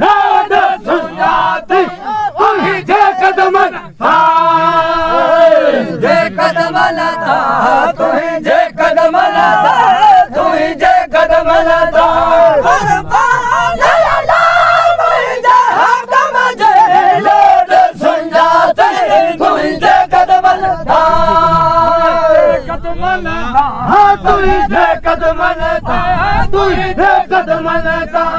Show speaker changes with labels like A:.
A: नाद सुञाती तुंहिंजे कदमनि
B: तुंहिंजे कदमनि तां तुंहिंजे कदमनि तां तुंहिंजे कदमनि तां कुर्बान अल्लाह तुंहिंजे हक़म जे नाद सुञाती तुंहिंजे कदमनि तां
A: तुंहिंजे कदमनि तां तुंहिंजे कदमनि तां